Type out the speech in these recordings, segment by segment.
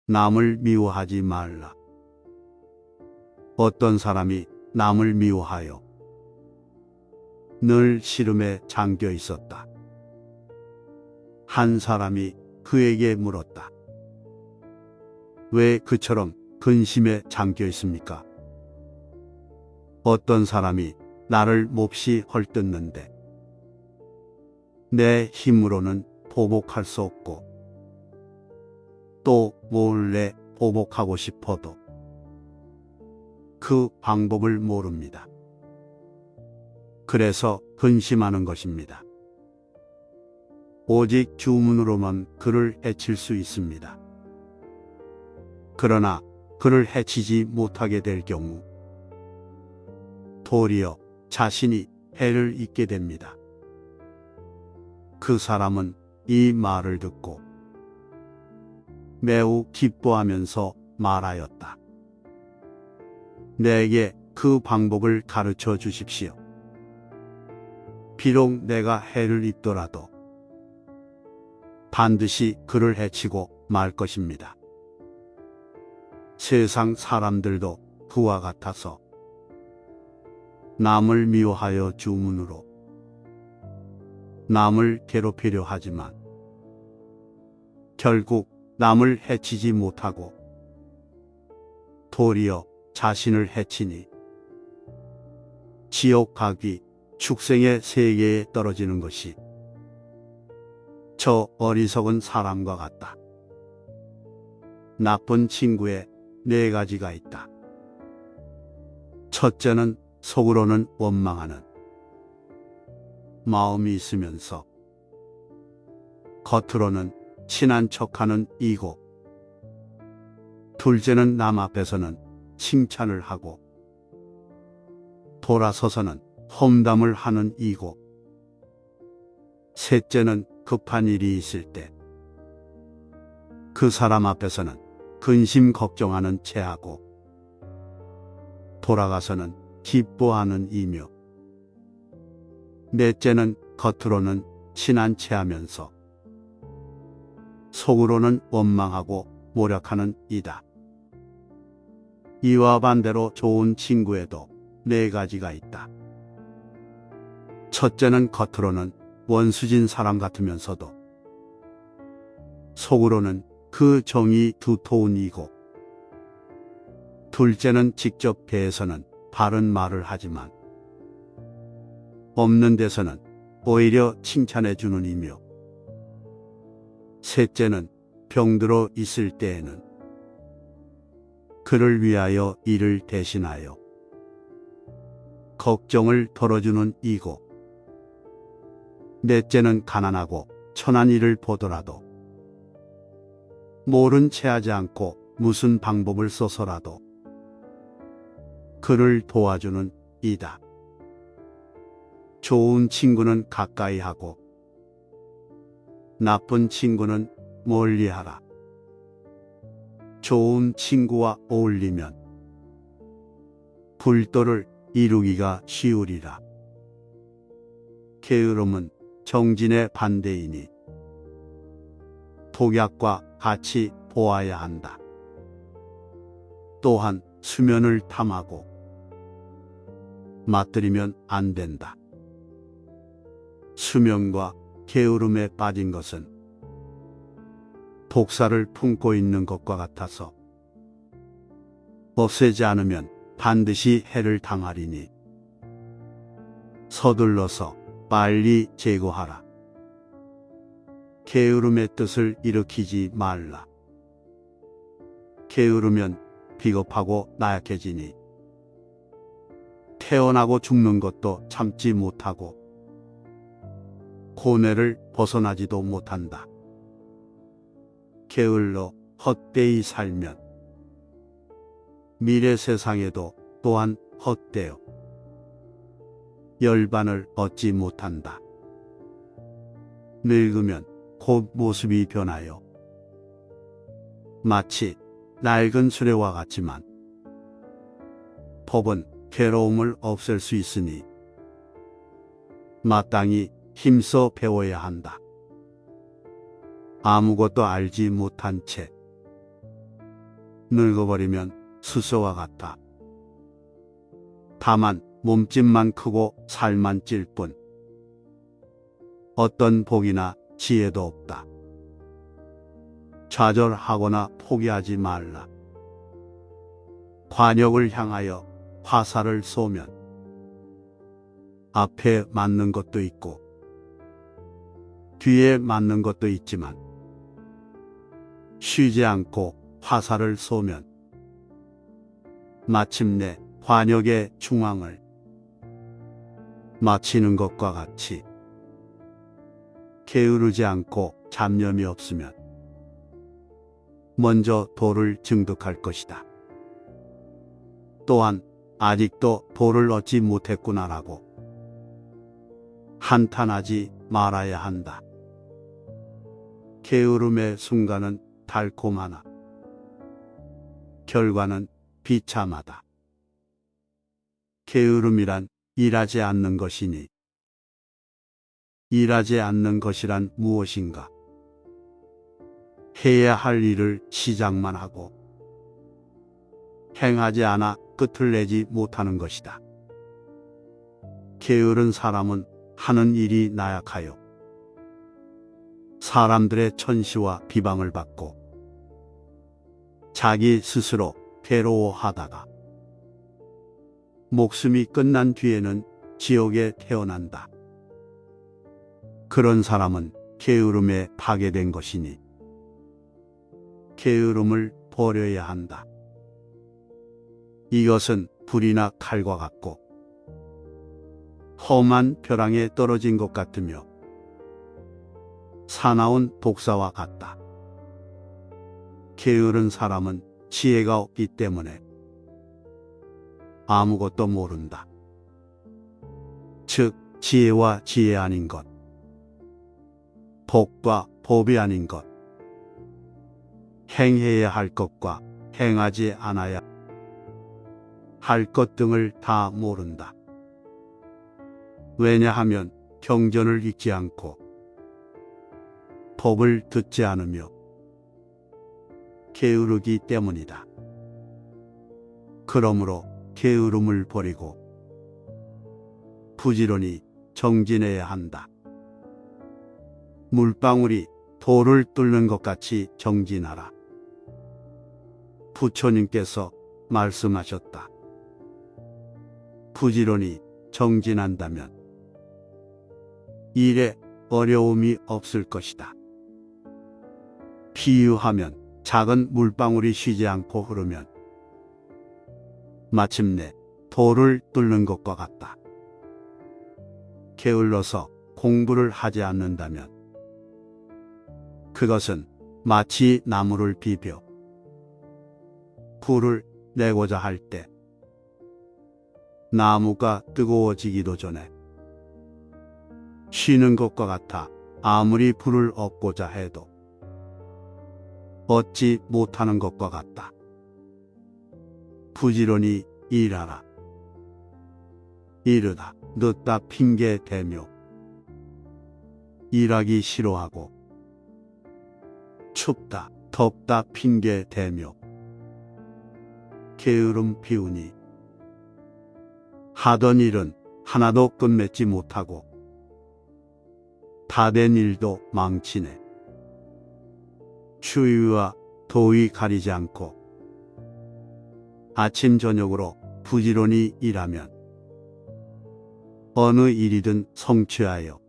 남을 미워하지 말라. 어떤 사람이 남을 미워하여 늘 시름에 잠겨 있었다. 한 사람이 그에게 물었다. 왜 그처럼 근심에 잠겨 있습니까? 어떤 사람이 나를 몹시 헐뜯는데 내 힘으로는 보복할 수 없고 또 몰래 보복하고 싶어도 그 방법을 모릅니다. 그래서 근심하는 것입니다. 오직 주문으로만 그를 해칠 수 있습니다. 그러나 그를 해치지 못하게 될 경우 도리어 자신이 해를 입게 됩니다. 그 사람은 이 말을 듣고 매우 기뻐하면서 말하였다. 내게 그 방법을 가르쳐 주십시오. 비록 내가 해를 입더라도 반드시 그를 해치고 말 것입니다. 세상 사람들도 그와 같아서 남을 미워하여 주문으로 남을 괴롭히려 하지만 결국 남을 해치지 못하고 도리어 자신을 해치니 지옥 가기 축생의 세계에 떨어지는 것이 저 어리석은 사람과 같다. 나쁜 친구에 네 가지가 있다. 첫째는 속으로는 원망하는 마음이 있으면서 겉으로는 친한 척하는 이고, 둘째는 남 앞에서는 칭찬을 하고 돌아서서는 험담을 하는 이고, 셋째는 급한 일이 있을 때 그 사람 앞에서는 근심 걱정하는 체하고 돌아가서는 기뻐하는 이며, 넷째는 겉으로는 친한 체하면서 속으로는 원망하고 모략하는 이다. 이와 반대로 좋은 친구에도 네 가지가 있다. 첫째는 겉으로는 원수진 사람 같으면서도 속으로는 그 정이 두터운 이고, 둘째는 직접 대해서는 바른 말을 하지만 없는 데서는 오히려 칭찬해 주는 이며, 셋째는 병들어 있을 때에는 그를 위하여 일을 대신하여 걱정을 덜어주는 이고, 넷째는 가난하고 천한 일을 보더라도 모른 채 하지 않고 무슨 방법을 써서라도 그를 도와주는 이다. 좋은 친구는 가까이 하고 나쁜 친구는 멀리 하라. 좋은 친구와 어울리면 불도를 이루기가 쉬우리라. 게으름은 정진의 반대이니 독약과 같이 보아야 한다. 또한 수면을 탐하고 맞들이면 안 된다. 수면과 게으름에 빠진 것은 독사를 품고 있는 것과 같아서 없애지 않으면 반드시 해를 당하리니 서둘러서 빨리 제거하라. 게으름의 뜻을 일으키지 말라. 게으르면 비겁하고 나약해지니 태어나고 죽는 것도 참지 못하고 고뇌를 벗어나지도 못한다. 게을러 헛되이 살면 미래 세상에도 또한 헛되어 열반을 얻지 못한다. 늙으면 곧 모습이 변하여 마치 낡은 수레와 같지만 법은 괴로움을 없앨 수 있으니 마땅히 힘써 배워야 한다. 아무것도 알지 못한 채 늙어버리면 스스와 같다. 다만 몸집만 크고 살만 찔 뿐. 어떤 복이나 지혜도 없다. 좌절하거나 포기하지 말라. 관역을 향하여 화살을 쏘면 앞에 맞는 것도 있고 뒤에 맞는 것도 있지만 쉬지 않고 화살을 쏘면 마침내 관역의 중앙을 마치는 것과 같이 게으르지 않고 잡념이 없으면 먼저 도를 증득할 것이다. 또한 아직도 도를 얻지 못했구나라고 한탄하지 말아야 한다. 게으름의 순간은 달콤하나 결과는 비참하다. 게으름이란 일하지 않는 것이니 일하지 않는 것이란 무엇인가? 해야 할 일을 시작만 하고 행하지 않아 끝을 내지 못하는 것이다. 게으른 사람은 하는 일이 나약하여 사람들의 천시와 비방을 받고 자기 스스로 괴로워하다가 목숨이 끝난 뒤에는 지옥에 태어난다. 그런 사람은 게으름에 파괴된 것이니 게으름을 버려야 한다. 이것은 불이나 칼과 같고 험한 벼랑에 떨어진 것 같으며 사나운 독사와 같다. 게으른 사람은 지혜가 없기 때문에 아무것도 모른다. 즉 지혜와 지혜 아닌 것, 복과 법이 아닌 것, 행해야 할 것과 행하지 않아야 할 것 등을 다 모른다. 왜냐하면 경전을 읽지 않고 법을 듣지 않으며 게으르기 때문이다. 그러므로 게으름을 버리고 부지런히 정진해야 한다. 물방울이 돌을 뚫는 것 같이 정진하라. 부처님께서 말씀하셨다. 부지런히 정진한다면 일에 어려움이 없을 것이다. 비유하면 작은 물방울이 쉬지 않고 흐르면 마침내 돌을 뚫는 것과 같다. 게을러서 공부를 하지 않는다면 그것은 마치 나무를 비벼 불을 내고자 할 때 나무가 뜨거워지기도 전에 쉬는 것과 같아. 아무리 불을 얻고자 해도 얻지 못하는 것과 같다. 부지런히 일하라. 이르다 늦다 핑계 대며 일하기 싫어하고 춥다 덥다 핑계 대며 게으름 피우니 하던 일은 하나도 끝맺지 못하고 다 된 일도 망치네. 추위와 더위 가리지 않고 아침 저녁으로 부지런히 일하면 어느 일이든 성취하여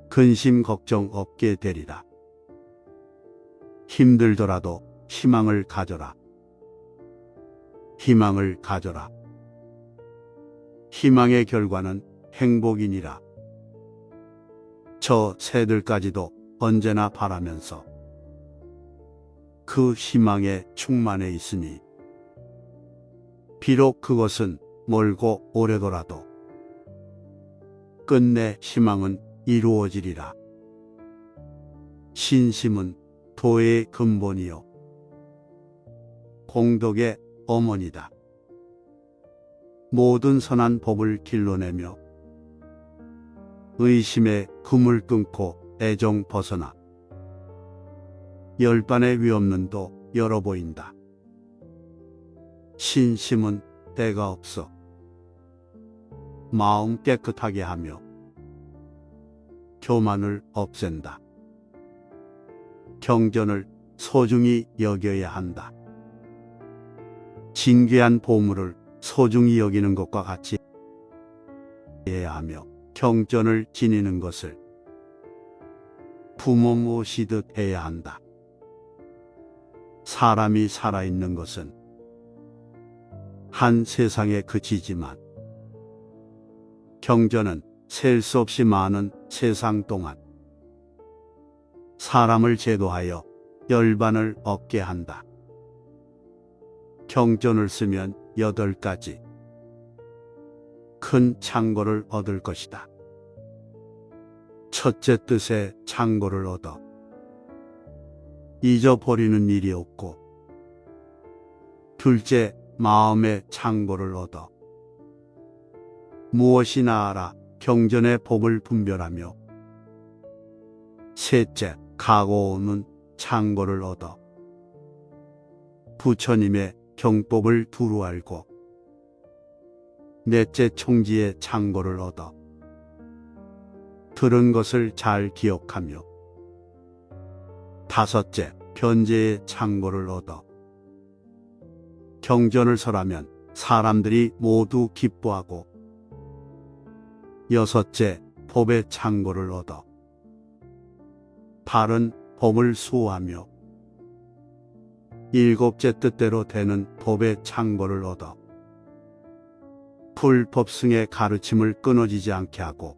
근심 걱정 없게 되리라. 힘들더라도 희망을 가져라. 희망을 가져라. 희망의 결과는 행복이니라. 저 새들까지도 언제나 바라면서 그 희망에 충만해 있으니 비록 그것은 멀고 오래더라도 끝내 희망은 이루어지리라. 신심은 도의 근본이요 공덕의 어머니다. 모든 선한 법을 길러내며 의심의 금을 끊고 애정 벗어나 열반의 위없는 도 열어 보인다. 신심은 때가 없어. 마음 깨끗하게 하며 교만을 없앤다. 경전을 소중히 여겨야 한다. 진귀한 보물을 소중히 여기는 것과 같이 해야 하며 경전을 지니는 것을 부모 모시듯 해야 한다. 사람이 살아있는 것은 한 세상에 그치지만 경전은 셀 수 없이 많은 세상 동안 사람을 제도하여 열반을 얻게 한다. 경전을 쓰면 8가지 큰 창고를 얻을 것이다. 첫째 뜻에 창고를 얻어 잊어버리는 일이 없고, 둘째 마음의 창고를 얻어 무엇이나 알아 경전의 복을 분별하며, 셋째 가고 오는 창고를 얻어 부처님의 경법을 두루 알고, 넷째 총지의 창고를 얻어 들은 것을 잘 기억하며, 다섯째 변제의 창고를 얻어 경전을 설하면 사람들이 모두 기뻐하고, 여섯째 법의 창고를 얻어 바른 법을 수호하며, 일곱째 뜻대로 되는 법의 창고를 얻어 불법승의 가르침을 끊어지지 않게 하고,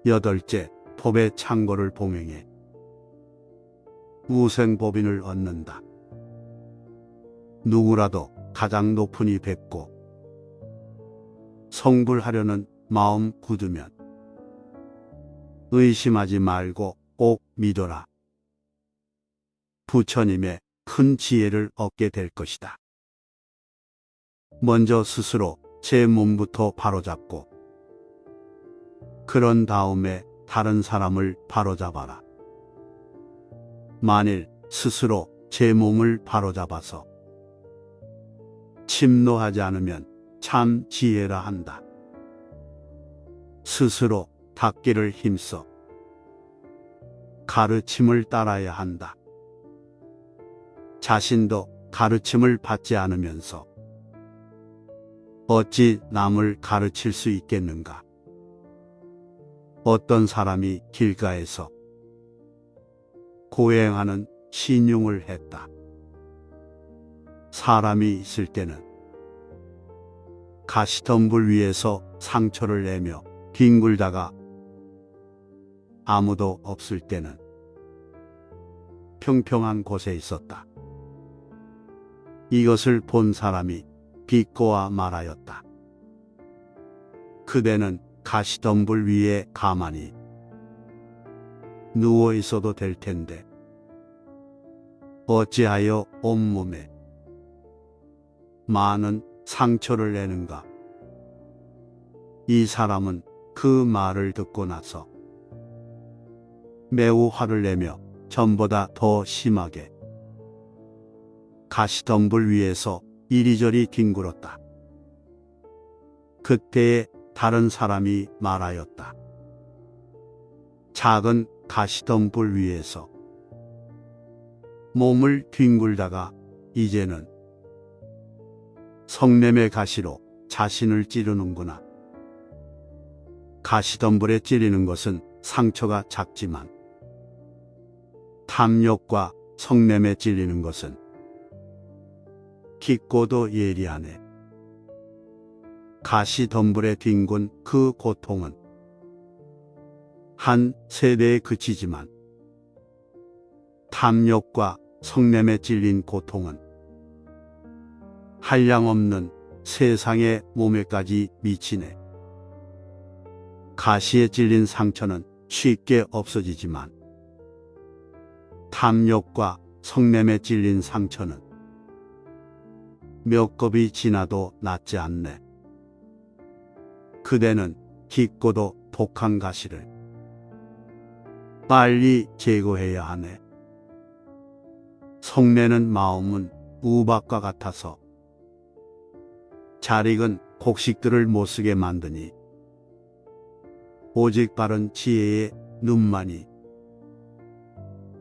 여덟째 법의 창고를 봉행해 우생법인을 얻는다. 누구라도 가장 높은 이 뵙고 성불하려는 마음 굳으면 의심하지 말고 꼭 믿어라. 부처님의 큰 지혜를 얻게 될 것이다. 먼저 스스로 제 몸부터 바로잡고, 그런 다음에 다른 사람을 바로잡아라. 만일 스스로 제 몸을 바로잡아서 침노하지 않으면 참 지혜라 한다. 스스로 닦기를 힘써 가르침을 따라야 한다. 자신도 가르침을 받지 않으면서 어찌 남을 가르칠 수 있겠는가? 어떤 사람이 길가에서 고행하는 신용을 했다. 사람이 있을 때는 가시덤불 위에서 상처를 내며 뒹굴다가, 아무도 없을 때는 평평한 곳에 있었다. 이것을 본 사람이 비꼬아 말하였다. 그대는 가시덤불 위에 가만히 누워 있어도 될 텐데 어찌하여 온몸에 많은 상처를 내는가? 이 사람은 그 말을 듣고 나서 매우 화를 내며 전보다 더 심하게 가시덤불 위에서 이리저리 뒹굴었다. 그때에 다른 사람이 말하였다. 작은 가시덤불 위에서 몸을 뒹굴다가 이제는 성냄의 가시로 자신을 찌르는구나. 가시덤불에 찌르는 것은 상처가 작지만, 탐욕과 성냄에 찔리는 것은 깊고도 예리하네. 가시덤불에 뒹군 그 고통은 한 세대에 그치지만, 탐욕과 성냄에 찔린 고통은 한량없는 세상의 몸에까지 미치네. 가시에 찔린 상처는 쉽게 없어지지만, 탐욕과 성냄에 찔린 상처는 몇 겁이 지나도 낫지 않네. 그대는 깊고도 독한 가시를 빨리 제거해야 하네. 성내는 마음은 우박과 같아서 잘 익은 곡식들을 못쓰게 만드니 오직 바른 지혜의 눈만이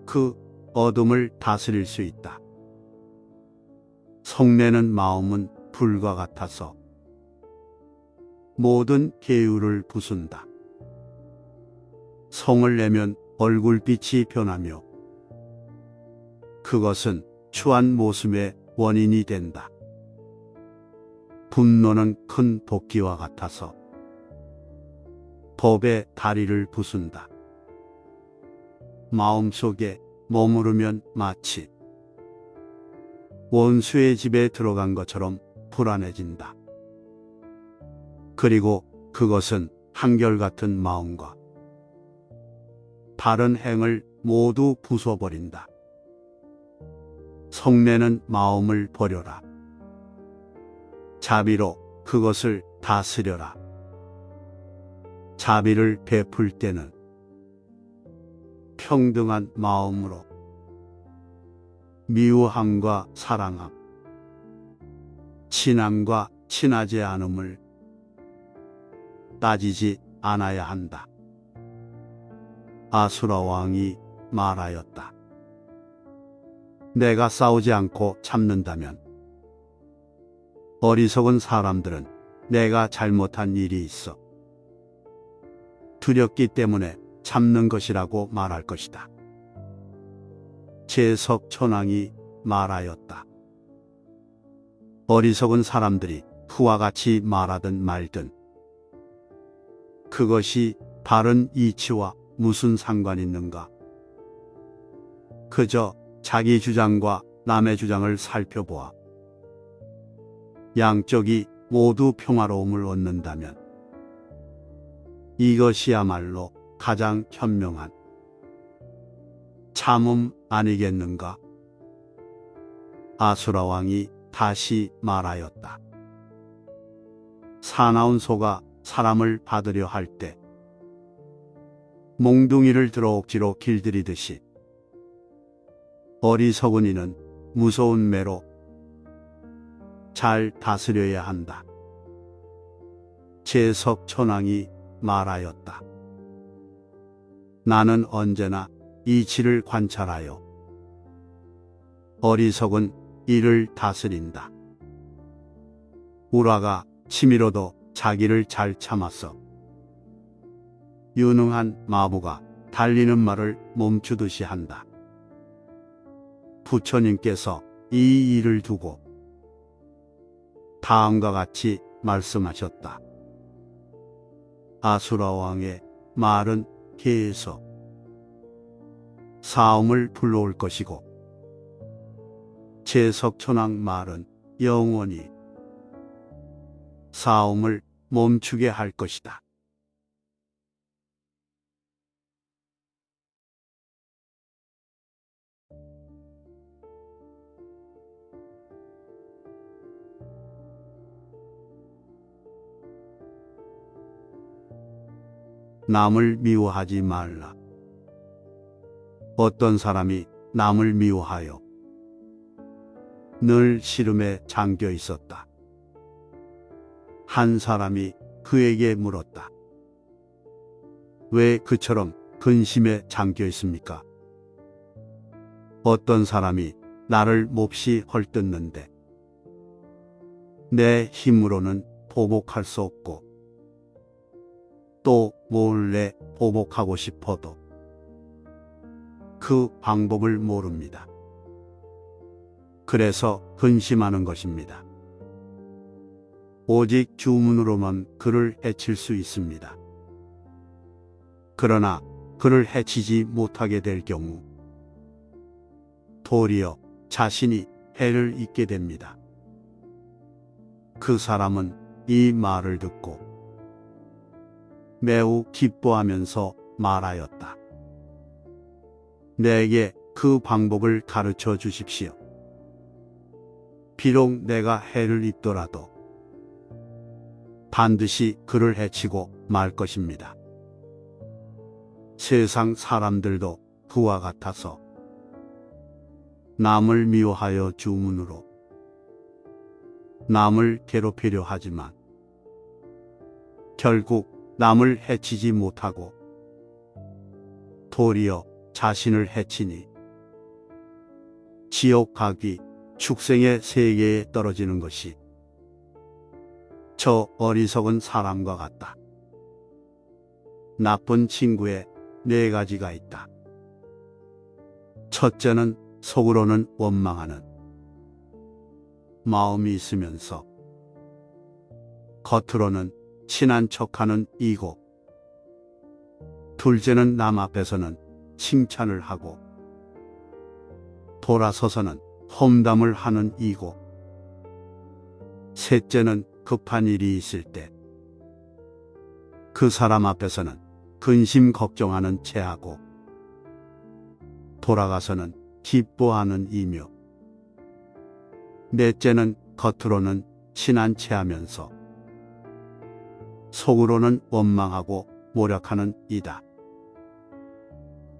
그 어둠을 다스릴 수 있다. 성내는 마음은 불과 같아서 모든 계율을 부순다. 성을 내면 얼굴빛이 변하며 그것은 추한 모습의 원인이 된다. 분노는 큰 도끼와 같아서 법의 다리를 부순다. 마음속에 머무르면 마치 원수의 집에 들어간 것처럼 불안해진다. 그리고 그것은 한결같은 마음과 바른 행을 모두 부숴버린다. 성내는 마음을 버려라. 자비로 그것을 다스려라. 자비를 베풀 때는 평등한 마음으로 미워함과 사랑함, 친함과 친하지 않음을 따지지 않아야 한다. 아수라 왕이 말하였다. 내가 싸우지 않고 참는다면 어리석은 사람들은 내가 잘못한 일이 있어 두렵기 때문에 참는 것이라고 말할 것이다. 제석천왕이 말하였다. 어리석은 사람들이 후와 같이 말하든 말든 그것이 바른 이치와 무슨 상관이 있는가? 그저 자기 주장과 남의 주장을 살펴보아 양쪽이 모두 평화로움을 얻는다면 이것이야말로 가장 현명한 참음 아니겠는가? 아수라 왕이 다시 말하였다. 사나운 소가 사람을 받으려 할 때 몽둥이를 들어 억지로 길들이듯이 어리석은 이는 무서운 매로 잘 다스려야 한다. 제석천왕이 말하였다. 나는 언제나 이치를 관찰하여 어리석은 이를 다스린다. 우라가 치밀어도 자기를 잘 참았어. 유능한 마부가 달리는 말을 멈추듯이 한다. 부처님께서 이 일을 두고 다음과 같이 말씀하셨다. 아수라 왕의 말은 계속 싸움을 불러올 것이고 제석천왕 말은 영원히 싸움을 멈추게 할 것이다. 남을 미워하지 말라. 어떤 사람이 남을 미워하여 늘 시름에 잠겨 있었다. 한 사람이 그에게 물었다. 왜 그처럼 근심에 잠겨 있습니까? 어떤 사람이 나를 몹시 헐뜯는데 내 힘으로는 보복할 수 없고 또 몰래 보복하고 싶어도 그 방법을 모릅니다. 그래서 근심하는 것입니다. 오직 주문으로만 그를 해칠 수 있습니다. 그러나 그를 해치지 못하게 될 경우 도리어 자신이 해를 입게 됩니다. 그 사람은 이 말을 듣고 매우 기뻐하면서 말하였다. 내게 그 방법을 가르쳐 주십시오. 비록 내가 해를 입더라도 반드시 그를 해치고 말 것입니다. 세상 사람들도 그와 같아서 남을 미워하여 주문으로 남을 괴롭히려 하지만 결국 남을 해치지 못하고 도리어 자신을 해치니 지옥 가기 축생의 세계에 떨어지는 것이 저 어리석은 사람과 같다. 나쁜 친구에 네 가지가 있다. 첫째는 속으로는 원망하는 마음이 있으면서 겉으로는 친한 척하는 이고, 둘째는 남 앞에서는 칭찬을 하고 돌아서서는 험담을 하는 이고, 셋째는 급한 일이 있을 때 그 사람 앞에서는 근심 걱정하는 체하고 돌아가서는 기뻐하는 이며, 넷째는 겉으로는 친한 체하면서 속으로는 원망하고 모략하는 이다.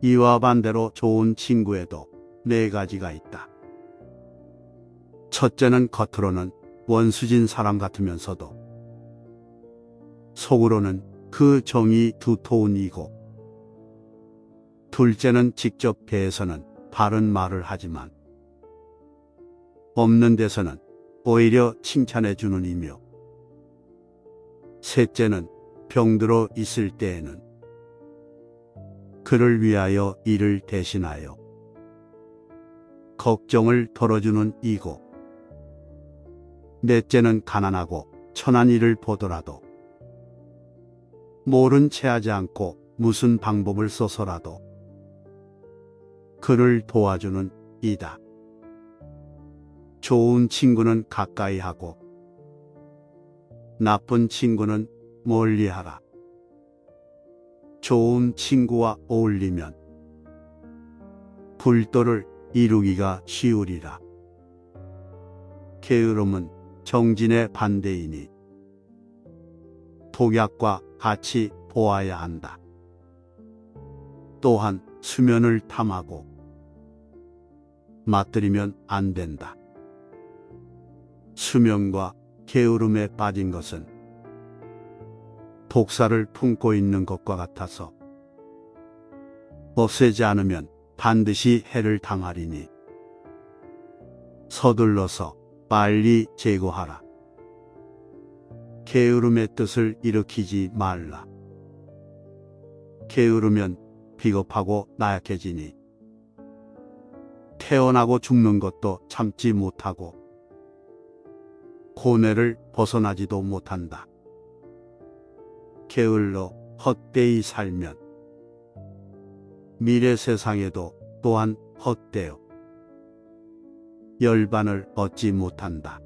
이와 반대로 좋은 친구에도 네 가지가 있다. 첫째는 겉으로는 원수진 사람 같으면서도 속으로는 그 정이 두터운 이고, 둘째는 직접 대해서는 바른 말을 하지만 없는 데서는 오히려 칭찬해 주는 이며, 셋째는 병들어 있을 때에는 그를 위하여 일을 대신하여 걱정을 덜어주는 이고, 넷째는 가난하고 천한 일을 보더라도 모른 채 하지 않고 무슨 방법을 써서라도 그를 도와주는 이다. 좋은 친구는 가까이 하고 나쁜 친구는 멀리 하라. 좋은 친구와 어울리면 불도를 이루기가 쉬우리라. 게으름은 정진의 반대이니 독약과 같이 보아야 한다. 또한 수면을 탐하고 맞들이면 안 된다. 수면과 게으름에 빠진 것은 독사를 품고 있는 것과 같아서 없애지 않으면 반드시 해를 당하리니 서둘러서 빨리 제거하라. 게으름의 뜻을 일으키지 말라. 게으르면 비겁하고 나약해지니 태어나고 죽는 것도 참지 못하고 고뇌를 벗어나지도 못한다. 게을러 헛되이 살면 미래 세상에도 또한 헛되어 열반을 얻지 못한다.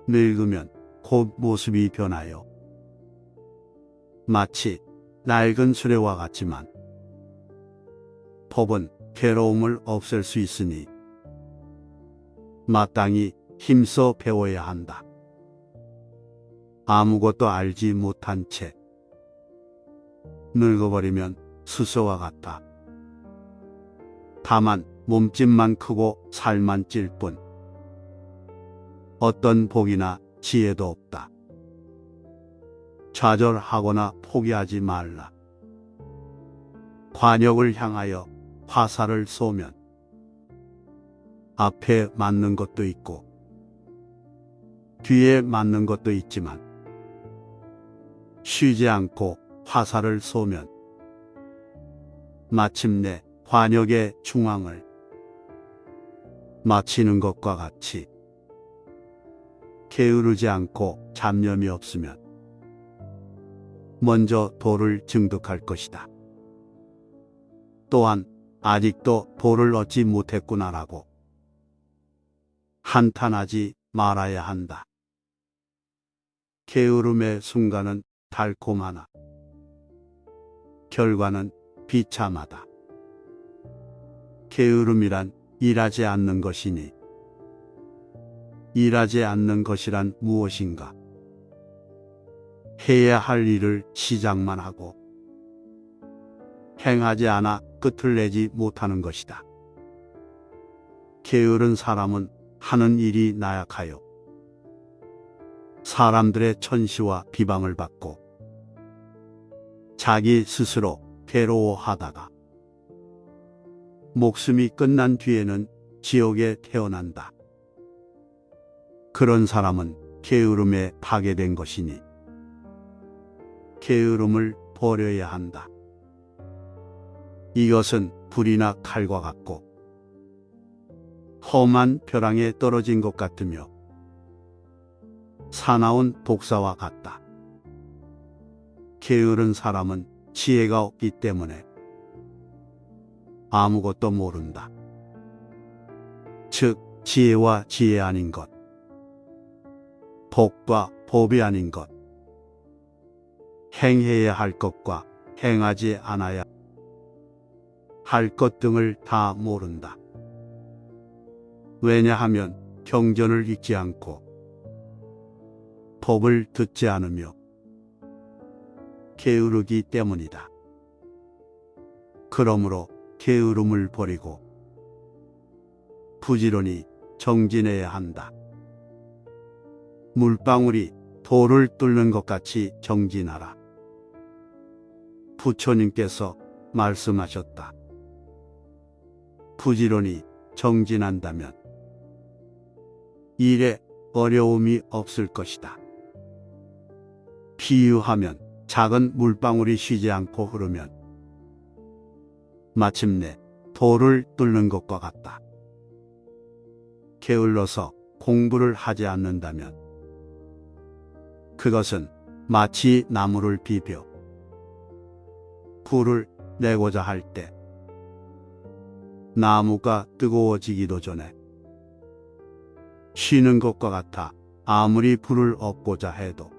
늙으면 곧 모습이 변하여 마치 낡은 수레와 같지만 법은 괴로움을 없앨 수 있으니 마땅히 힘써 배워야 한다. 아무것도 알지 못한 채 늙어버리면 수소와 같다. 다만 몸집만 크고 살만 찔 뿐 어떤 복이나 지혜도 없다. 좌절하거나 포기하지 말라. 관역을 향하여 화살을 쏘면 앞에 맞는 것도 있고 뒤에 맞는 것도 있지만 쉬지 않고 화살을 쏘면 마침내 관역의 중앙을 마치는 것과 같이 게으르지 않고 잡념이 없으면 먼저 도를 증득할 것이다. 또한 아직도 도를 얻지 못했구나라고 한탄하지 말아야 한다. 게으름의 순간은 달콤하나 결과는 비참하다. 게으름이란 일하지 않는 것이니 일하지 않는 것이란 무엇인가? 해야 할 일을 시작만 하고 행하지 않아 끝을 내지 못하는 것이다. 게으른 사람은 하는 일이 나약하여 사람들의 천시와 비방을 받고 자기 스스로 괴로워하다가 목숨이 끝난 뒤에는 지옥에 태어난다. 그런 사람은 게으름에 파괴된 것이니 게으름을 버려야 한다. 이것은 불이나 칼과 같고 험한 벼랑에 떨어진 것 같으며 사나운 독사와 같다. 게으른 사람은 지혜가 없기 때문에 아무것도 모른다. 즉, 지혜와 지혜 아닌 것, 복과 법이 아닌 것, 행해야 할 것과 행하지 않아야 할 것 등을 다 모른다. 왜냐하면 경전을 읽지 않고 법을 듣지 않으며 게으르기 때문이다. 그러므로 게으름을 버리고 부지런히 정진해야 한다. 물방울이 돌을 뚫는 것 같이 정진하라. 부처님께서 말씀하셨다. 부지런히 정진한다면 일에 어려움이 없을 것이다. 비유하면 작은 물방울이 쉬지 않고 흐르면 마침내 돌을 뚫는 것과 같다. 게을러서 공부를 하지 않는다면 그것은 마치 나무를 비벼 불을 내고자 할 때 나무가 뜨거워지기도 전에 쉬는 것과 같아 아무리 불을 얻고자 해도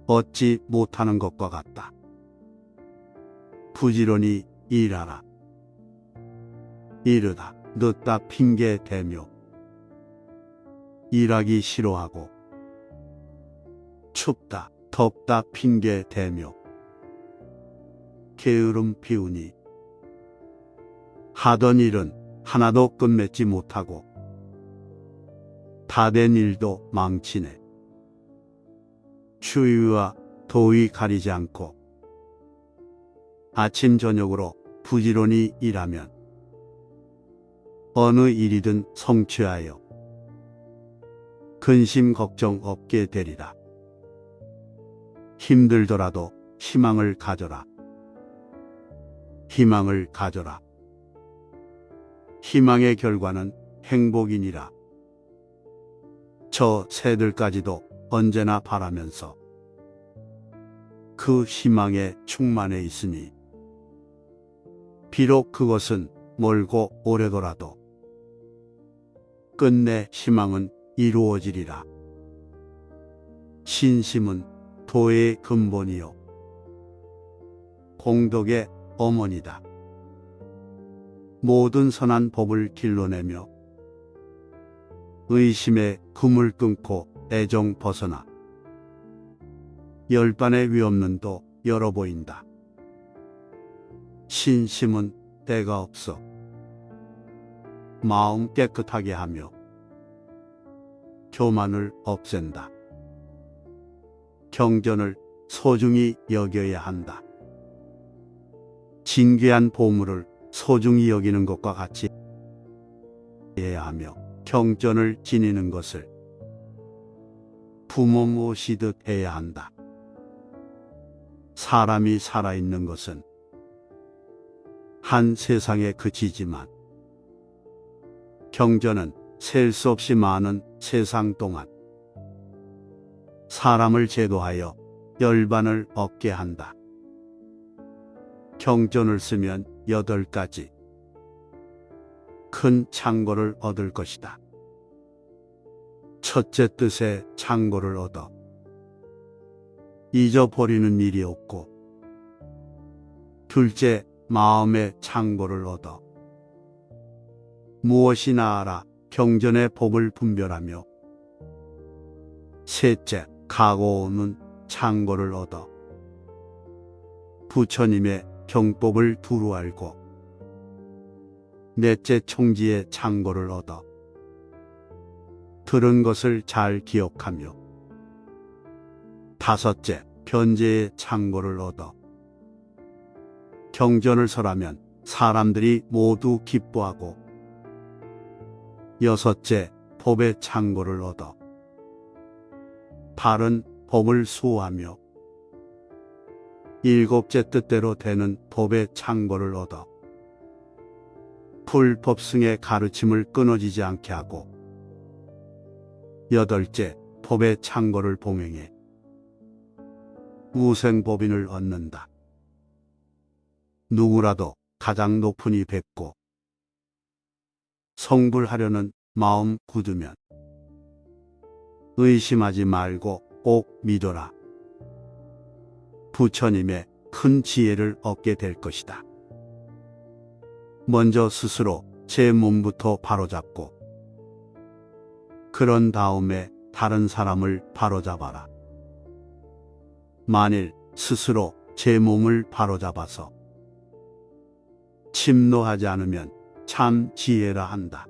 얻지 못하는 것과 같다. 부지런히 일하라. 이르다 늦다 핑계 대며 일하기 싫어하고 춥다 덥다 핑계 대며 게으름 피우니 하던 일은 하나도 끝맺지 못하고 다 된 일도 망치네. 추위와 더위 가리지 않고 아침 저녁으로 부지런히 일하면 어느 일이든 성취하여 근심 걱정 없게 되리라. 힘들더라도 희망을 가져라. 희망을 가져라. 희망의 결과는 행복이니라. 저 새들까지도 언제나 바라면서 그 희망에 충만해 있으니 비록 그것은 멀고 오래더라도 끝내 희망은 이루어지리라. 신심은 도의 근본이요 공덕의 어머니다. 모든 선한 법을 길러내며 의심의 금을 끊고 애정 벗어나 열반의 위없는도 열어 보인다. 신심은 때가 없어 마음 깨끗하게 하며 교만을 없앤다. 경전을 소중히 여겨야 한다. 진귀한 보물을 소중히 여기는 것과 같이 해야 하며 경전을 지니는 것을 부모 모시듯 해야 한다. 사람이 살아있는 것은 한 세상에 그치지만 경전은 셀 수 없이 많은 세상 동안 사람을 제도하여 열반을 얻게 한다. 경전을 쓰면 8가지 큰 창고를 얻을 것이다. 첫째 뜻에 창고를 얻어 잊어버리는 일이 없고, 둘째 마음의 창고를 얻어 무엇이나 알아 경전의 법을 분별하며, 셋째 가고 오는 창고를 얻어 부처님의 경법을 두루 알고 넷째, 총지의 창고를 얻어 들은 것을 잘 기억하며. 다섯째, 변제의 창고를 얻어 경전을 설하면 사람들이 모두 기뻐하고. 여섯째, 법의 창고를 얻어 바른 법을 수호하며. 일곱째, 뜻대로 되는 법의 창고를 얻어 불법승의 가르침을 끊어지지 않게 하고. 여덟째, 법의 창고를 봉행해 우생법인을 얻는다. 누구라도 가장 높은 이 뵙고 성불하려는 마음 굳으면 의심하지 말고 꼭 믿어라. 부처님의 큰 지혜를 얻게 될 것이다. 먼저 스스로 제 몸부터 바로잡고 그런 다음에 다른 사람을 바로잡아라. 만일 스스로 제 몸을 바로잡아서 침노하지 않으면 참 지혜라 한다.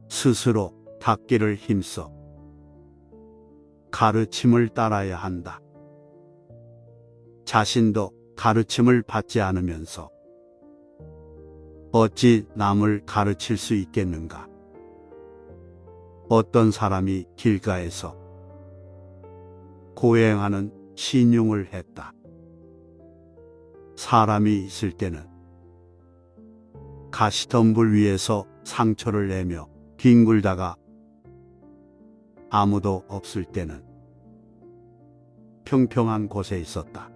스스로 닦기를 힘써 가르침을 따라야 한다. 자신도 가르침을 받지 않으면서 어찌 남을 가르칠 수 있겠는가? 어떤 사람이 길가에서 고행하는 신용을 했다. 사람이 있을 때는 가시덤불 위에서 상처를 내며 뒹굴다가 아무도 없을 때는 평평한 곳에 있었다.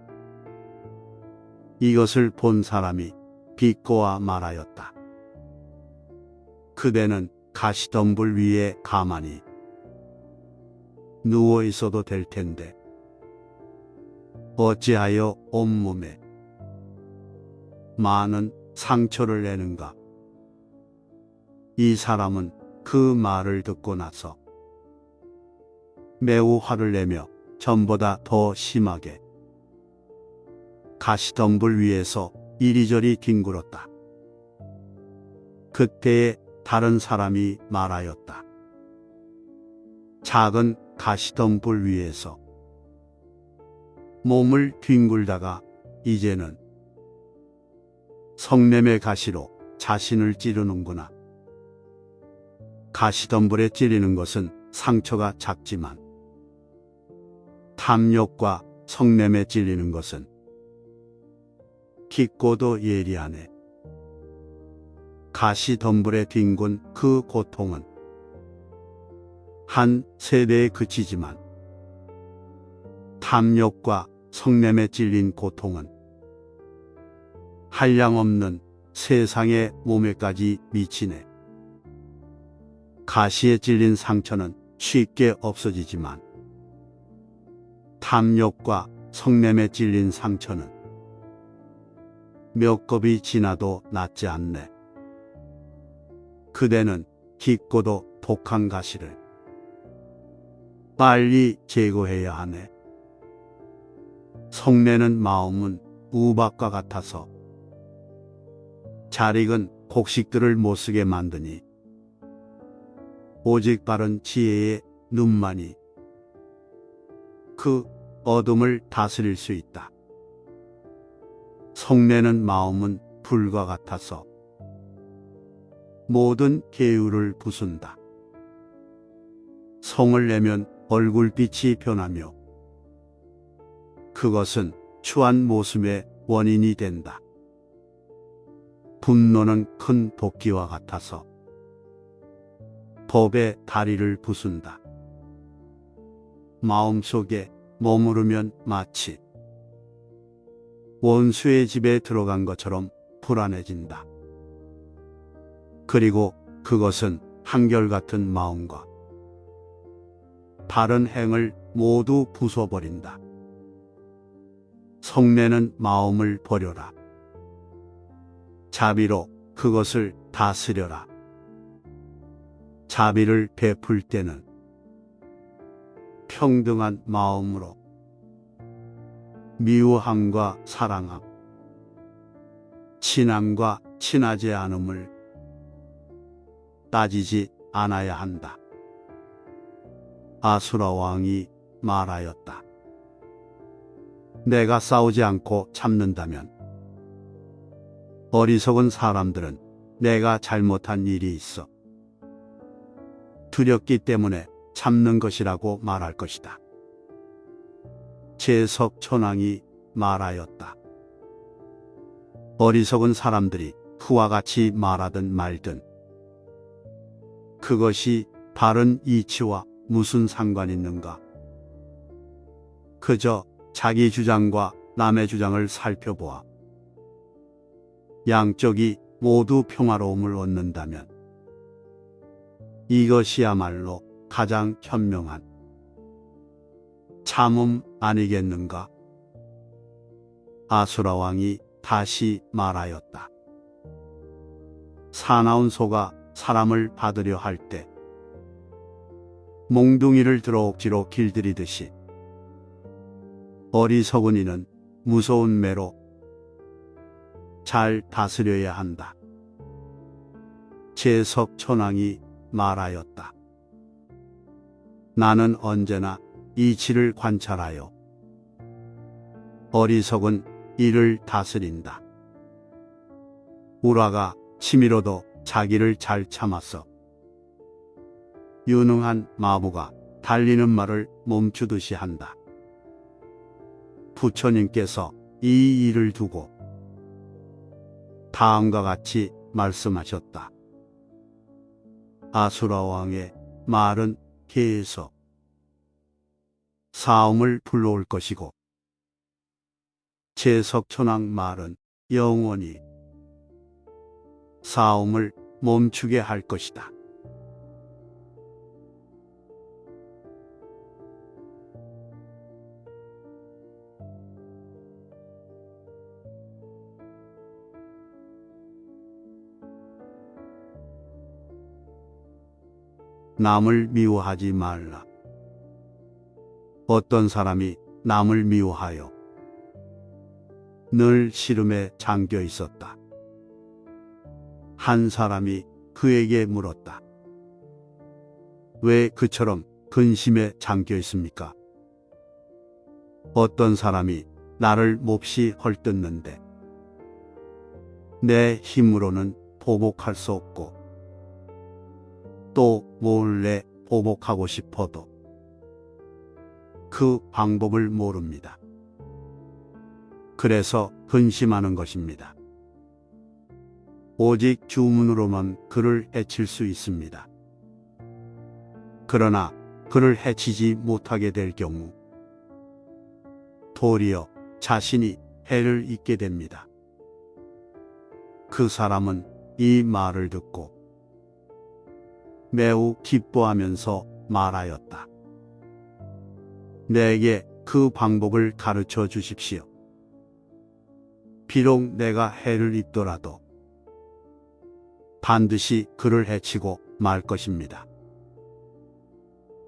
이것을 본 사람이 비꼬아 말하였다. 그대는 가시덤불 위에 가만히 누워 있어도 될 텐데 어찌하여 온몸에 많은 상처를 내는가? 이 사람은 그 말을 듣고 나서 매우 화를 내며 전보다 더 심하게 가시덤불 위에서 이리저리 뒹굴었다. 그때에 다른 사람이 말하였다. 작은 가시덤불 위에서 몸을 뒹굴다가 이제는 성냄의 가시로 자신을 찌르는구나. 가시덤불에 찌르는 것은 상처가 작지만 탐욕과 성냄에 찔리는 것은 깊고도 예리하네. 가시덤불에 뒹군 그 고통은 한 세대에 그치지만 탐욕과 성냄에 찔린 고통은 한량없는 세상의 몸에까지 미치네. 가시에 찔린 상처는 쉽게 없어지지만 탐욕과 성냄에 찔린 상처는 몇 겁이 지나도 낫지 않네. 그대는 깊고도 독한 가시를 빨리 제거해야 하네. 성내는 마음은 우박과 같아서 잘 익은 곡식들을 못쓰게 만드니 오직 바른 지혜의 눈만이 그 어둠을 다스릴 수 있다. 성내는 마음은 불과 같아서 모든 계율을 부순다. 성을 내면 얼굴빛이 변하며 그것은 추한 모습의 원인이 된다. 분노는 큰 도끼와 같아서 법의 다리를 부순다. 마음속에 머무르면 마치 원수의 집에 들어간 것처럼 불안해진다. 그리고 그것은 한결같은 마음과 바른 행을 모두 부숴버린다. 성내는 마음을 버려라. 자비로 그것을 다스려라. 자비를 베풀 때는 평등한 마음으로 미워함과 사랑함, 친함과 친하지 않음을 따지지 않아야 한다. 아수라 왕이 말하였다. 내가 싸우지 않고 참는다면 어리석은 사람들은 내가 잘못한 일이 있어 두렵기 때문에 참는 것이라고 말할 것이다. 제석천왕이 말하였다. 어리석은 사람들이 그와 같이 말하든 말든 그것이 바른 이치와 무슨 상관 있는가? 그저 자기 주장과 남의 주장을 살펴보아 양쪽이 모두 평화로움을 얻는다면 이것이야말로 가장 현명한 참음 아니겠는가? 아수라 왕이 다시 말하였다. 사나운 소가 사람을 받으려 할 때 몽둥이를 들어 억지로 길들이듯이 어리석은 이는 무서운 매로 잘 다스려야 한다. 제석천왕이 말하였다. 나는 언제나 이치를 관찰하여 어리석은 이를 다스린다. 우라가 치밀어도 자기를 잘 참았어. 유능한 마부가 달리는 말을 멈추듯이 한다. 부처님께서 이 일을 두고 다음과 같이 말씀하셨다. 아수라 왕의 말은 계속 싸움을 불러올 것이고 제석천왕 말은 영원히 싸움을 멈추게 할 것이다. 남을 미워하지 말라. 어떤 사람이 남을 미워하여 늘 시름에 잠겨 있었다. 한 사람이 그에게 물었다. 왜 그처럼 근심에 잠겨 있습니까? 어떤 사람이 나를 몹시 헐뜯는데 내 힘으로는 보복할 수 없고 또 몰래 보복하고 싶어도 그 방법을 모릅니다. 그래서 근심하는 것입니다. 오직 주문으로만 그를 해칠 수 있습니다. 그러나 그를 해치지 못하게 될 경우 도리어 자신이 해를 입게 됩니다. 그 사람은 이 말을 듣고 매우 기뻐하면서 말하였다. 내게 그 방법을 가르쳐 주십시오. 비록 내가 해를 입더라도 반드시 그를 해치고 말 것입니다.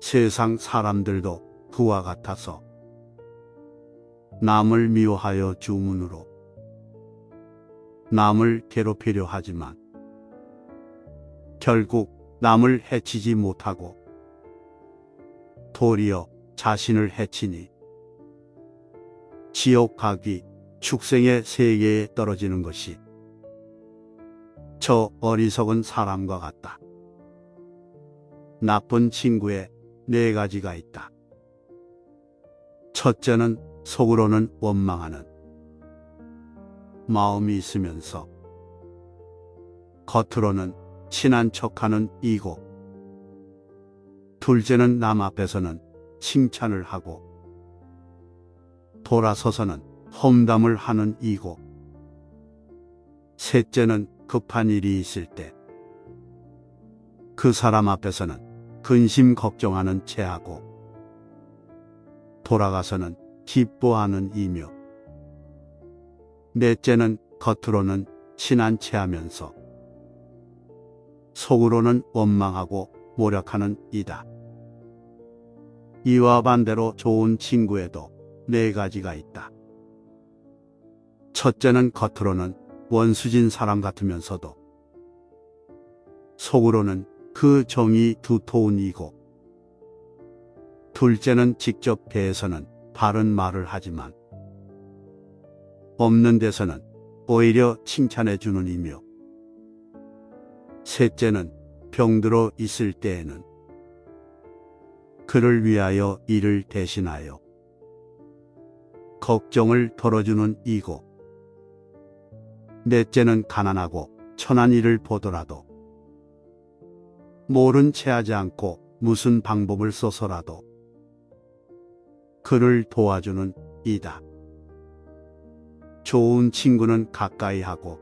세상 사람들도 그와 같아서 남을 미워하여 주문으로 남을 괴롭히려 하지만 결국 남을 해치지 못하고 도리어 자신을 해치니 지옥 가기 축생의 세계에 떨어지는 것이 저 어리석은 사람과 같다. 나쁜 친구에 네 가지가 있다. 첫째는 속으로는 원망하는 마음이 있으면서 겉으로는 친한 척하는 이고, 둘째는 남 앞에서는 칭찬을 하고 돌아서서는 험담을 하는 이고, 셋째는 급한 일이 있을 때 그 사람 앞에서는 근심 걱정하는 체하고 돌아가서는 기뻐하는 이며, 넷째는 겉으로는 친한 체하면서 속으로는 원망하고 모략하는 이다. 이와 반대로 좋은 친구에도 네 가지가 있다. 첫째는 겉으로는 원수진 사람 같으면서도 속으로는 그 정이 두터운 이고, 둘째는 직접 대해서는 바른 말을 하지만 없는 데서는 오히려 칭찬해 주는 이며, 셋째는 병들어 있을 때에는 그를 위하여 이를 대신하여 걱정을 덜어주는 이고, 넷째는 가난하고 천한 이를 보더라도 모른 채 하지 않고 무슨 방법을 써서라도 그를 도와주는 이다. 좋은 친구는 가까이 하고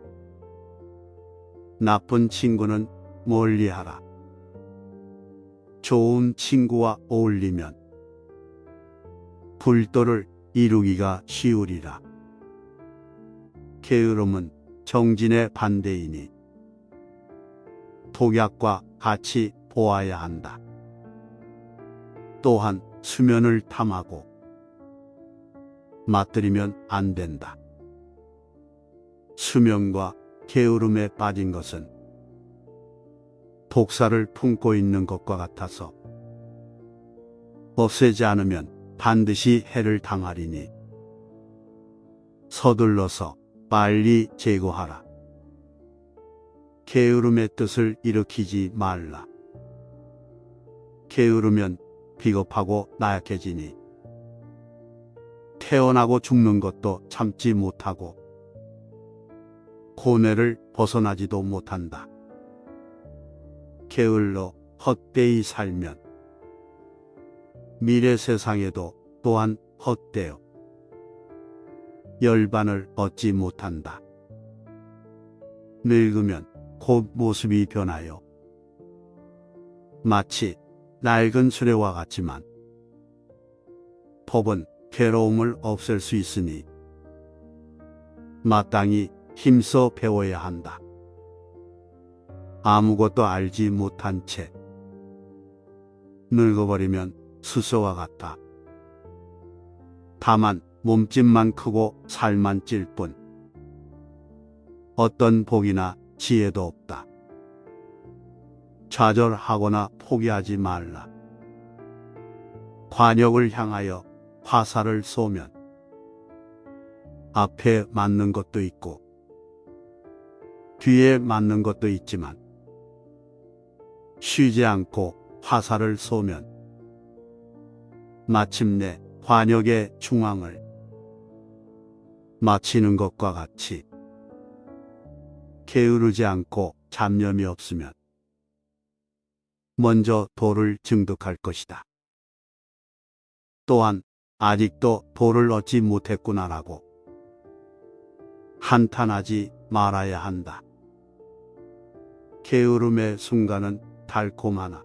나쁜 친구는 멀리 하라. 좋은 친구와 어울리면 불도를 이루기가 쉬우리라. 게으름은 정진의 반대이니 독약과 같이 보아야 한다. 또한 수면을 탐하고 맞들이면 안 된다. 수면과 게으름에 빠진 것은 독사를 품고 있는 것과 같아서 없애지 않으면 반드시 해를 당하리니 서둘러서 빨리 제거하라. 게으름의 뜻을 일으키지 말라. 게으르면 비겁하고 나약해지니 태어나고 죽는 것도 참지 못하고 고뇌를 벗어나지도 못한다. 게을러 헛되이 살면 미래 세상에도 또한 헛되어 열반을 얻지 못한다. 늙으면 곧 모습이 변하여 마치 낡은 수레와 같지만 법은 괴로움을 없앨 수 있으니 마땅히 힘써 배워야 한다. 아무것도 알지 못한 채 늙어버리면 수소와 같다. 다만 몸집만 크고 살만 찔 뿐 어떤 복이나 지혜도 없다. 좌절하거나 포기하지 말라. 관역을 향하여 화살을 쏘면 앞에 맞는 것도 있고 뒤에 맞는 것도 있지만 쉬지 않고 화살을 쏘면 마침내 관역의 중앙을 마치는 것과 같이 게으르지 않고 잡념이 없으면 먼저 도를 증득할 것이다. 또한 아직도 도를 얻지 못했구나라고 한탄하지 말아야 한다. 게으름의 순간은 달콤하나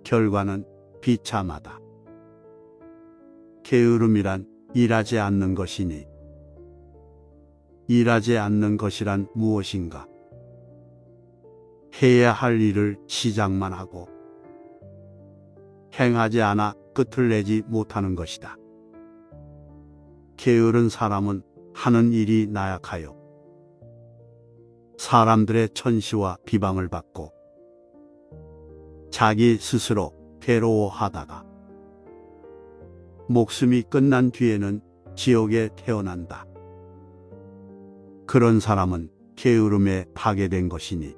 결과는 비참하다. 게으름이란 일하지 않는 것이니 일하지 않는 것이란 무엇인가? 해야 할 일을 시작만 하고 행하지 않아 끝을 내지 못하는 것이다. 게으른 사람은 하는 일이 나약하여 사람들의 천시와 비방을 받고 자기 스스로 괴로워하다가 목숨이 끝난 뒤에는 지옥에 태어난다. 그런 사람은 게으름에 파괴된 것이니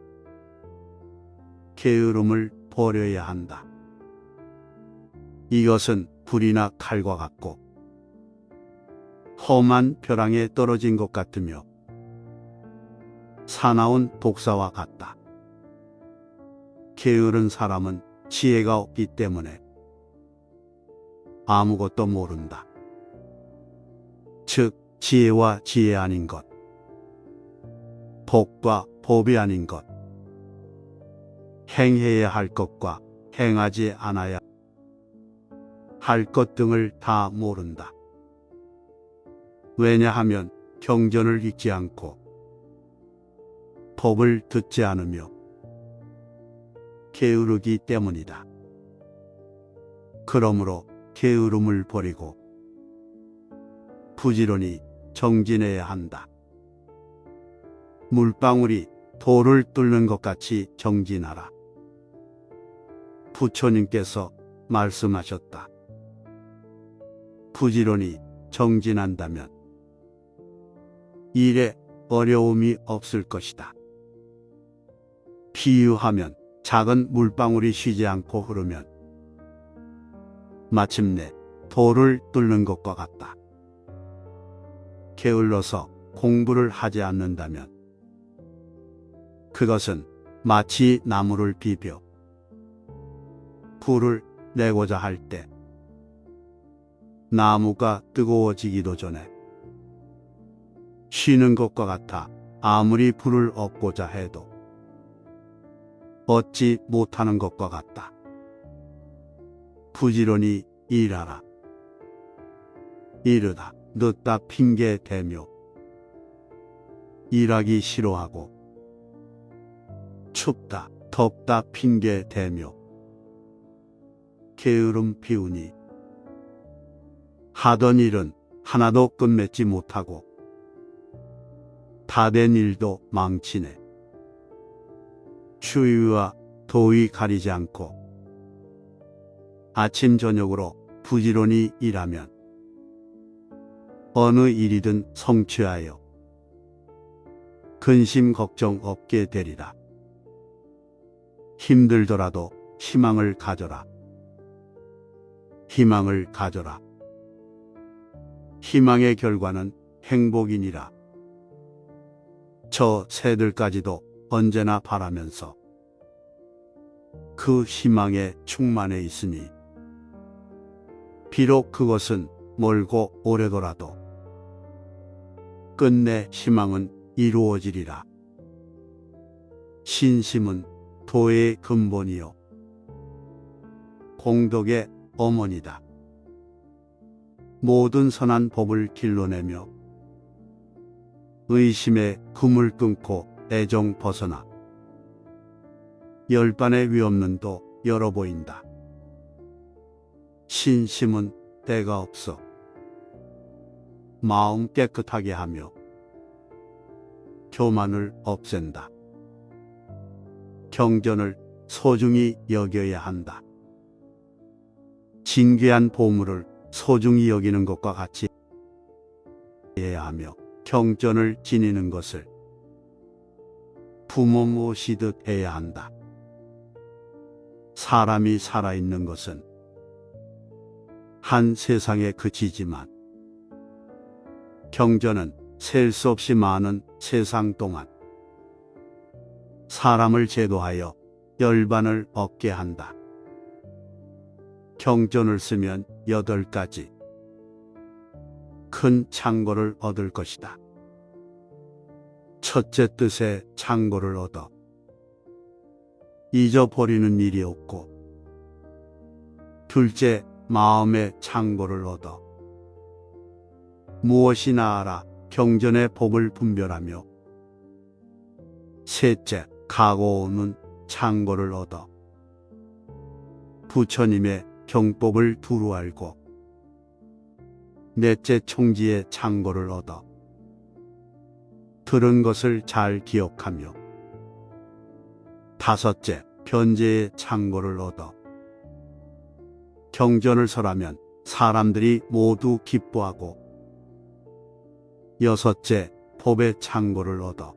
게으름을 버려야 한다. 이것은 불이나 칼과 같고 험한 벼랑에 떨어진 것 같으며 사나운 독사와 같다. 게으른 사람은 지혜가 없기 때문에 아무것도 모른다. 즉 지혜와 지혜 아닌 것, 복과 법이 아닌 것, 행해야 할 것과 행하지 않아야 할 것 등을 다 모른다. 왜냐하면 경전을 읽지 않고 법을 듣지 않으며 게으르기 때문이다. 그러므로 게으름을 버리고 부지런히 정진해야 한다. 물방울이 돌을 뚫는 것 같이 정진하라. 부처님께서 말씀하셨다. 부지런히 정진한다면 일에 어려움이 없을 것이다. 비유하면 작은 물방울이 쉬지 않고 흐르면 마침내 돌을 뚫는 것과 같다. 게을러서 공부를 하지 않는다면 그것은 마치 나무를 비벼 불을 내고자 할 때 나무가 뜨거워지기도 전에 쉬는 것과 같아 아무리 불을 얻고자 해도 얻지 못하는 것과 같다. 부지런히 일하라. 이르다 늦다 핑계 대며 일하기 싫어하고 춥다 덥다 핑계 대며 게으름 피우니 하던 일은 하나도 끝맺지 못하고 다 된 일도 망치네. 추위와 더위 가리지 않고 아침 저녁으로 부지런히 일하면 어느 일이든 성취하여 근심 걱정 없게 되리라. 힘들더라도 희망을 가져라. 희망을 가져라. 희망의 결과는 행복이니라. 저 새들까지도 언제나 바라면서 그 희망에 충만해 있으니 비록 그것은 멀고 오래더라도 끝내 희망은 이루어지리라. 신심은 도의 근본이요 공덕의 어머니다. 모든 선한 법을 길러내며 의심의 금을 끊고 애정 벗어나 열반의 위없는도 열어 보인다. 신심은 때가 없어 마음 깨끗하게 하며 교만을 없앤다. 경전을 소중히 여겨야 한다. 진귀한 보물을 소중히 여기는 것과 같이 해야 하며 경전을 지니는 것을 부모 모시듯 해야 한다. 사람이 살아있는 것은 한 세상에 그치지만 경전은 셀 수 없이 많은 세상 동안 사람을 제도하여 열반을 얻게 한다. 경전을 쓰면 8가지 큰 창고를 얻을 것이다. 첫째 뜻에 창고를 얻어 잊어버리는 일이 없고, 둘째 마음의 창고를 얻어 무엇이나 알아 경전의 법을 분별하며, 셋째 가고오는 창고를 얻어 부처님의 경법을 두루 알고, 넷째 총지의 창고를 얻어 들은 것을 잘 기억하며, 다섯째 변제의 창고를 얻어 경전을 설하면 사람들이 모두 기뻐하고, 여섯째 법의 창고를 얻어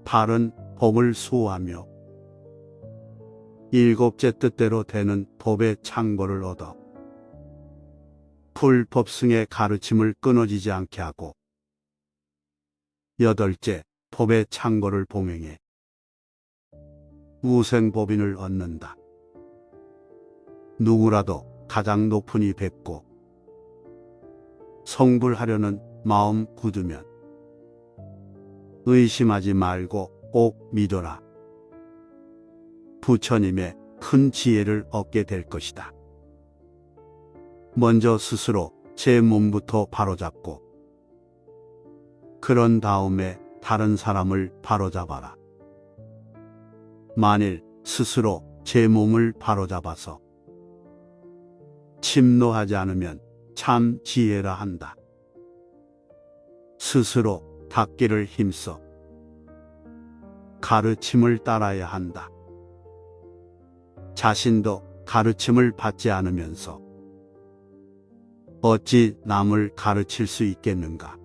바른 법을 수호하며, 일곱째 뜻대로 되는 법의 창고를 얻어 불법승의 가르침을 끊어지지 않게 하고, 여덟째 법의 창고를 봉행해 우생법인을 얻는다. 누구라도 가장 높은 이 뵙고 성불하려는 마음 굳으면 의심하지 말고 꼭 믿어라. 부처님의 큰 지혜를 얻게 될 것이다. 먼저 스스로 제 몸부터 바로잡고, 그런 다음에 다른 사람을 바로잡아라. 만일 스스로 제 몸을 바로잡아서 침노하지 않으면 참 지혜라 한다. 스스로 닦기를 힘써 가르침을 따라야 한다. 자신도 가르침을 받지 않으면서 어찌 남을 가르칠 수 있겠는가?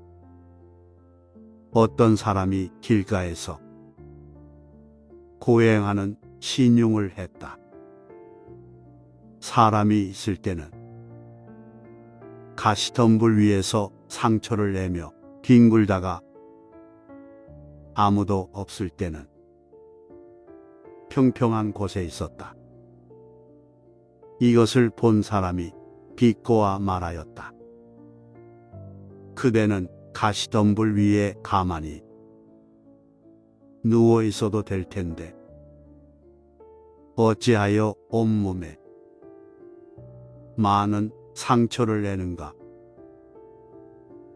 어떤 사람이 길가에서 고행하는 신용을 했다. 사람이 있을 때는 가시덤불 위에서 상처를 내며 뒹굴다가 아무도 없을 때는 평평한 곳에 있었다. 이것을 본 사람이 비꼬아 말하였다. 그대는 가시덤불 위에 가만히 누워 있어도 될 텐데 어찌하여 온몸에 많은 상처를 내는가?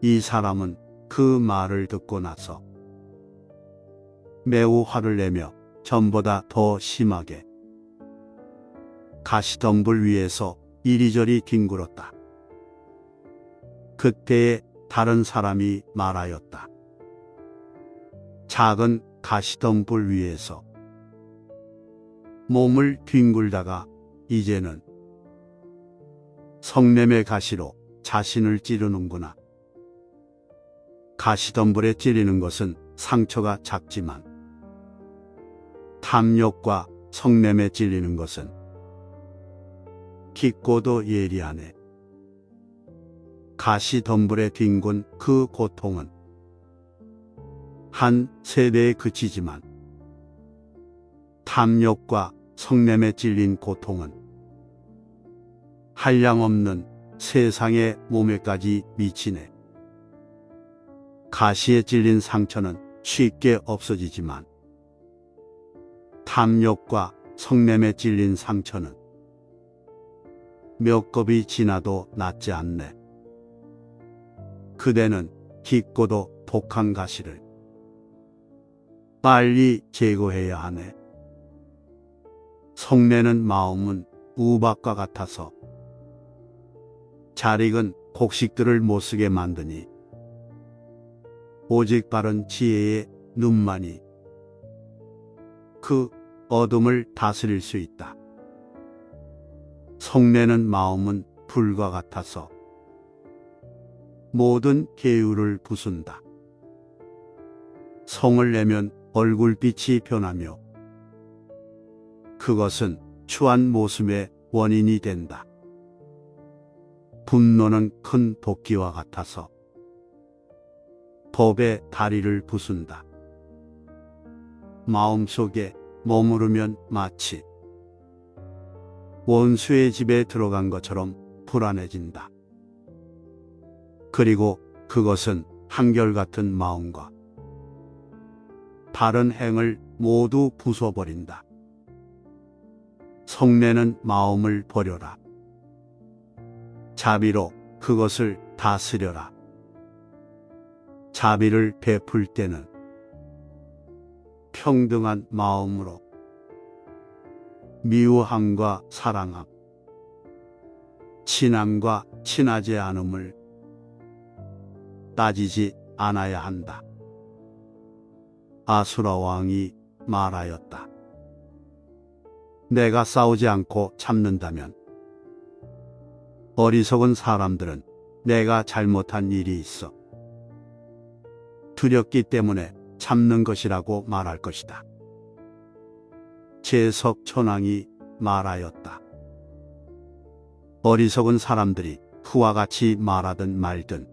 이 사람은 그 말을 듣고 나서 매우 화를 내며 전보다 더 심하게 가시덤불 위에서 이리저리 뒹굴었다. 그때에 다른 사람이 말하였다. 작은 가시덤불 위에서 몸을 뒹굴다가 이제는 성냄의 가시로 자신을 찌르는구나. 가시덤불에 찌르는 것은 상처가 작지만 탐욕과 성냄에 찔리는 것은 깊고도 예리하네. 가시덤불에 뒹군 그 고통은 한 세대에 그치지만 탐욕과 성냄에 찔린 고통은 한량없는 세상의 몸에까지 미치네. 가시에 찔린 상처는 쉽게 없어지지만 탐욕과 성냄에 찔린 상처는 몇 겁이 지나도 낫지 않네. 그대는 깊고도 독한 가시를 빨리 제거해야 하네. 성내는 마음은 우박과 같아서 잘 익은 곡식들을 못쓰게 만드니 오직 바른 지혜의 눈만이 그 어둠을 다스릴 수 있다. 성내는 마음은 불과 같아서 모든 계율을 부순다. 성을 내면 얼굴빛이 변하며 그것은 추한 모습의 원인이 된다. 분노는 큰 도끼와 같아서 법의 다리를 부순다. 마음속에 머무르면 마치 원수의 집에 들어간 것처럼 불안해진다. 그리고 그것은 한결같은 마음과 다른 행을 모두 부숴버린다. 성내는 마음을 버려라. 자비로 그것을 다스려라. 자비를 베풀 때는 평등한 마음으로 미워함과 사랑함, 친함과 친하지 않음을 따지지 않아야 한다. 아수라 왕이 말하였다. 내가 싸우지 않고 참는다면 어리석은 사람들은 내가 잘못한 일이 있어 두렵기 때문에 참는 것이라고 말할 것이다. 제석천왕이 말하였다. 어리석은 사람들이 그와 같이 말하든 말든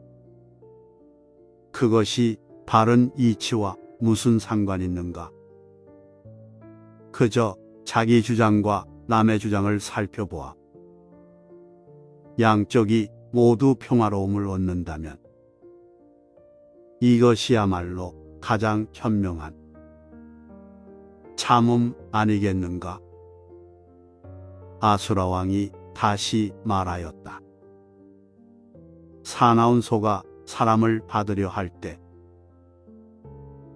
그것이 바른 이치와 무슨 상관 있는가? 그저 자기 주장과 남의 주장을 살펴보아 양쪽이 모두 평화로움을 얻는다면 이것이야말로 가장 현명한 참음 아니겠는가? 아수라 왕이 다시 말하였다. 사나운 소가 사람을 받으려 할 때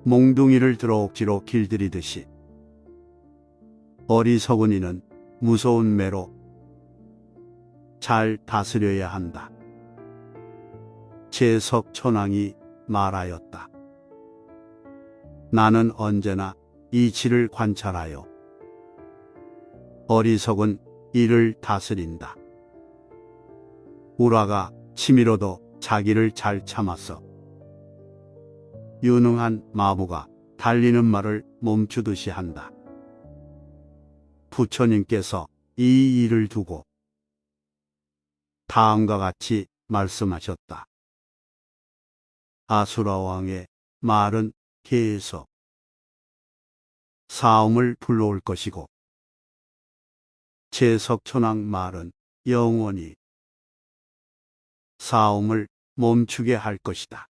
몽둥이를 들어 억지로 길들이듯이 어리석은 이는 무서운 매로 잘 다스려야 한다. 제석천왕이 말하였다. 나는 언제나 이치를 관찰하여 어리석은 이를 다스린다. 우라가 치밀어도 자기를 잘 참았어. 유능한 마부가 달리는 말을 멈추듯이 한다. 부처님께서 이 일을 두고 다음과 같이 말씀하셨다. 아수라 왕의 말은 계속 사움을 불러올 것이고 제석천왕 말은 영원히 사움을 멈추게 할 것이다.